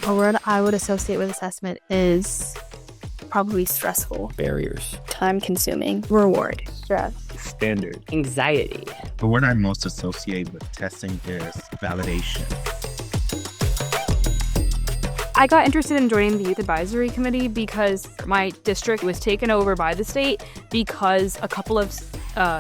A word I would associate with assessment is probably stressful, barriers, time-consuming, reward, stress, standard, anxiety. The word I most associate with testing is validation. I got interested in joining the Youth Advisory Committee because my district was taken over by the state because a couple of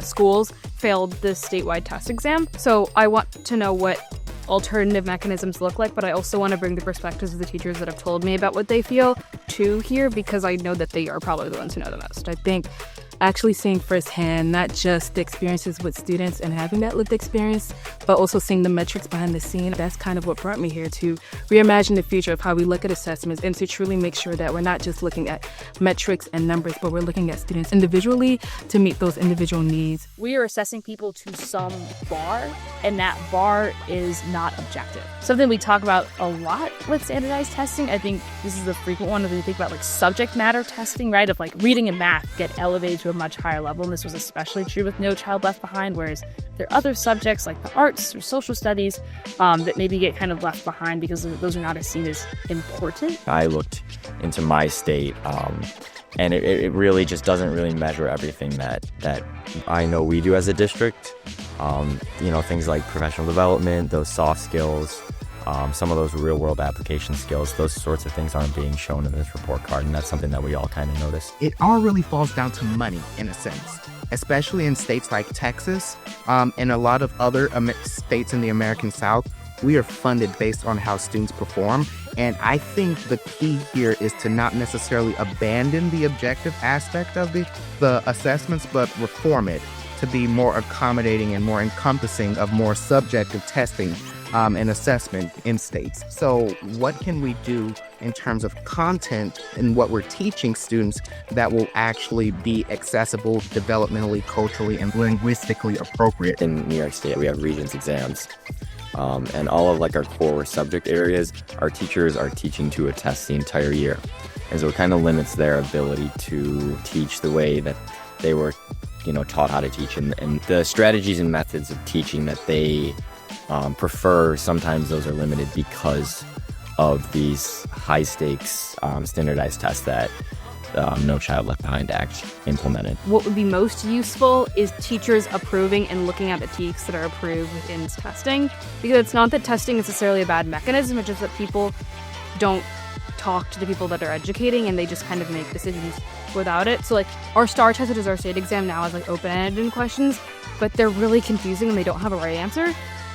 schools failed the statewide test exam. So I want to know what alternative mechanisms look like, but I also want to bring the perspectives of the teachers that have told me about what they feel to here, because I know that they are probably the ones who know the most. I think actually seeing firsthand, not just the experiences with students and having that lived experience, but also seeing the metrics behind the scene. That's kind of what brought me here, to reimagine the future of how we look at assessments and to truly make sure that we're not just looking at metrics and numbers, but we're looking at students individually to meet those individual needs. We are assessing people to some bar, and that bar is not objective. Something we talk about a lot with standardized testing. I think this is a frequent one when we think about like subject matter testing, right? Of like reading and math get elevated to a much higher level, and this was especially true with No Child Left Behind, whereas there are other subjects like the arts or social studies that maybe get kind of left behind because those are not as seen as important. I looked into my state, and it really just doesn't really measure everything that I know we do as a district. Things like professional development, those soft skills, some of those real-world application skills, those sorts of things aren't being shown in this report card, and that's something that we all kind of notice. It all really falls down to money, in a sense, especially in states like Texas and a lot of other states in the American South. We are funded based on how students perform, and I think the key here is to not necessarily abandon the objective aspect of the assessments, but reform it to be more accommodating and more encompassing of more subjective testing and assessment in states. So what can we do in terms of content and what we're teaching students that will actually be accessible, developmentally, culturally, and linguistically appropriate? In New York State, we have Regents exams. And all of like our core subject areas, our teachers are teaching to a test the entire year. And so it kind of limits their ability to teach the way that they were, taught how to teach. And the strategies and methods of teaching that they prefer, sometimes those are limited because of these high stakes standardized tests that No Child Left Behind Act implemented. What would be most useful is teachers approving and looking at the TEKs that are approved within testing, because it's not that testing is necessarily a bad mechanism, it's just that people don't talk to the people that are educating and they just kind of make decisions without it. So like our STAR test, which is our state exam now, is like open-ended questions, but they're really confusing and they don't have a right answer,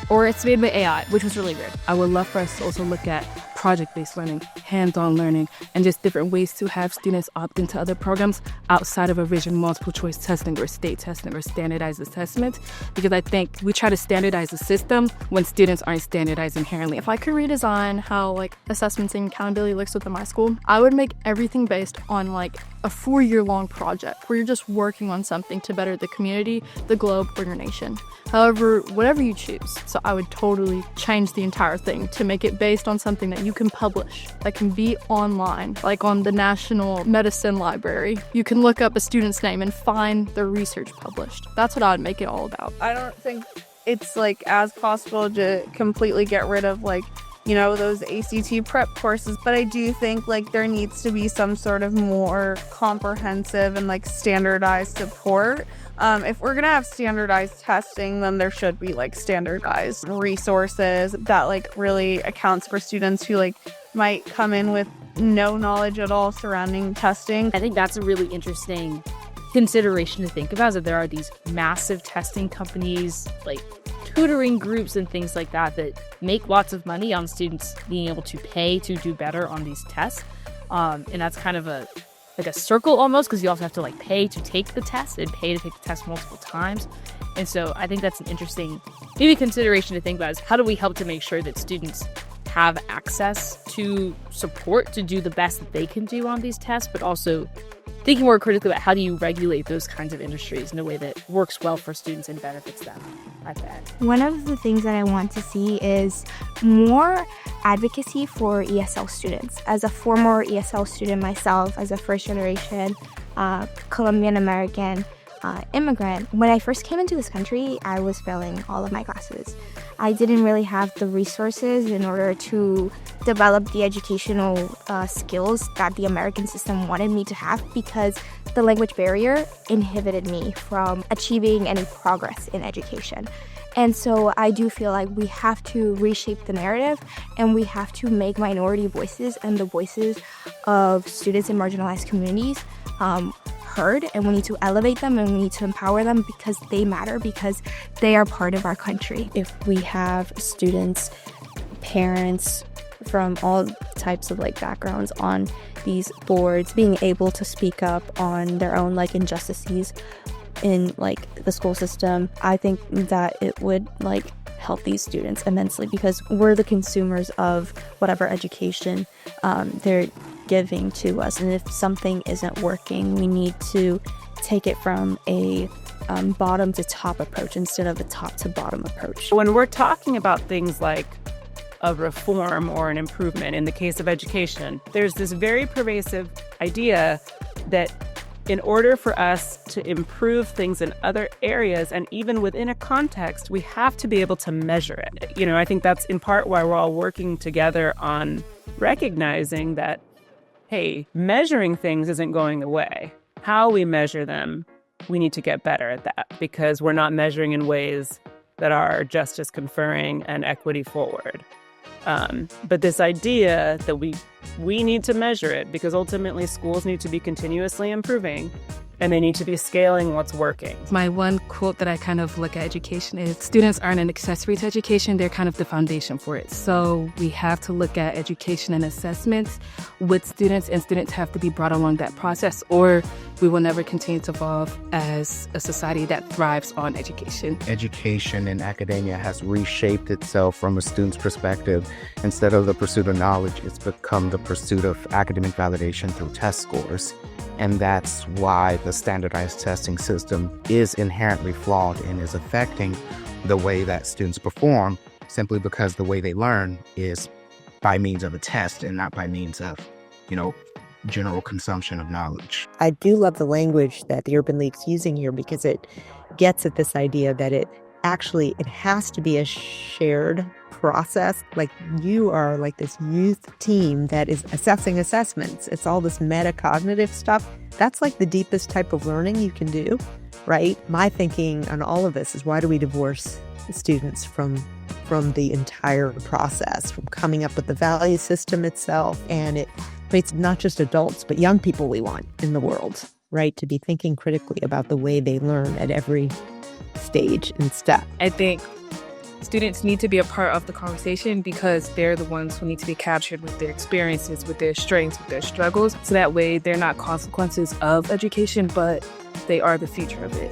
or it's made by AI, which was really weird. I would love for us to also look at project-based learning, hands-on learning, and just different ways to have students opt into other programs outside of a vision multiple choice testing or state testing or standardized assessment, because I think we try to standardize the system when students aren't standardized inherently. If I could redesign how like assessments and accountability looks within my school, I would make everything based on like a 4-year-long project where you're just working on something to better the community, the globe, or your nation. However, whatever you choose. So I would totally change the entire thing to make it based on something that you can publish, that can be online, like on the National Medicine Library. You can look up a student's name and find their research published. That's what I would make it all about. I don't think it's like as possible to completely get rid of like, those ACT prep courses, but I do think like there needs to be some sort of more comprehensive and like standardized support. If we're gonna have standardized testing, then there should be like standardized resources that like really accounts for students who like might come in with no knowledge at all surrounding testing. I think that's a really interesting consideration to think about, is that there are these massive testing companies like tutoring groups and things like that make lots of money on students being able to pay to do better on these tests. And that's kind of a circle almost, because you also have to like pay to take the test and pay to take the test multiple times. And so I think that's an interesting maybe consideration to think about, is how do we help to make sure that students have access to support to do the best that they can do on these tests, but also thinking more critically about how do you regulate those kinds of industries in a way that works well for students and benefits them, I bet. One of the things that I want to see is more advocacy for ESL students. As a former ESL student myself, as a first generation Colombian American, immigrant. When I first came into this country, I was failing all of my classes. I didn't really have the resources in order to develop the educational skills that the American system wanted me to have because the language barrier inhibited me from achieving any progress in education. And so I do feel like we have to reshape the narrative and we have to make minority voices and the voices of students in marginalized communities heard, and we need to elevate them and we need to empower them because they matter, because they are part of our country. If we have students, parents from all types of backgrounds on these boards being able to speak up on their own injustices in the school system, I think that it would help these students immensely because we're the consumers of whatever education they're giving to us. And if something isn't working, we need to take it from a bottom to top approach instead of a top to bottom approach. When we're talking about things like a reform or an improvement in the case of education, there's this very pervasive idea that in order for us to improve things in other areas and even within a context, we have to be able to measure it. I think that's in part why we're all working together on recognizing that, hey, measuring things isn't going away. How we measure them, we need to get better at that because we're not measuring in ways that are justice conferring and equity forward. But this idea that we need to measure it because ultimately schools need to be continuously improving and they need to be scaling what's working. My one quote that I kind of look at education is students aren't an accessory to education, they're kind of the foundation for it. So we have to look at education and assessments with students, and students have to be brought along that process or we will never continue to evolve as a society that thrives on education. Education in academia has reshaped itself from a student's perspective. Instead of the pursuit of knowledge, it's become the pursuit of academic validation through test scores. And that's why the standardized testing system is inherently flawed and is affecting the way that students perform simply because the way they learn is by means of a test and not by means of, general consumption of knowledge. I do love the language that the Urban League's using here because it gets at this idea that it has to be a shared process. You are this youth team that is assessing assessments. It's all this metacognitive stuff. That's the deepest type of learning you can do, right? My thinking on all of this is why do we divorce the students from the entire process, from coming up with the value system itself? And it's not just adults, but young people we want in the world, right? To be thinking critically about the way they learn at every stage and step. I think students need to be a part of the conversation because they're the ones who need to be captured with their experiences, with their strengths, with their struggles. So that way they're not consequences of education, but they are the future of it.